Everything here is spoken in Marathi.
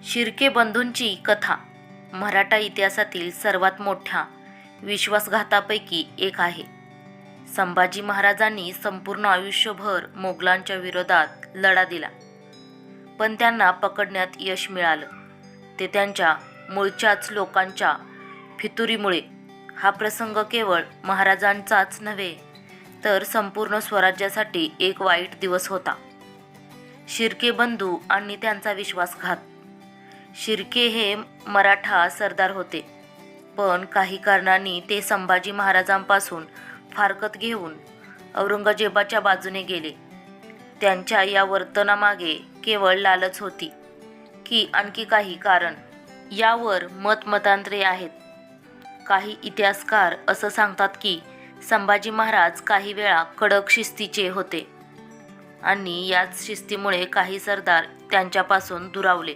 शिर्के बंधूंची कथा मराठा इतिहासातील सर्वात मोठ्या विश्वासघातापैकी एक आहे. संभाजी महाराजांनी संपूर्ण आयुष्यभर मोगलांच्या विरोधात लढा दिला, पण त्यांना पकडण्यात यश मिळालं ते त्यांच्या मूळच्याच लोकांच्या फितुरीमुळे. हा प्रसंग केवळ महाराजांचाच नव्हे, तर संपूर्ण स्वराज्यासाठी एक वाईट दिवस होता. शिर्के बंधू आणि त्यांचा विश्वासघात. शिर्के हे मराठा सरदार होते, पण काही कारणांनी ते संभाजी महाराजांपासून फारकत घेऊन औरंगजेबाच्या बाजूने गेले. त्यांच्या या वर्तनामागे केवळ लालच होती की आणखी काही कारण, यावर मतमतांतरे आहेत. काही इतिहासकार असं सांगतात की संभाजी महाराज काही वेळा कडक शिस्तीचे होते आणि याच शिस्तीमुळे काही सरदार त्यांच्यापासून दुरावले.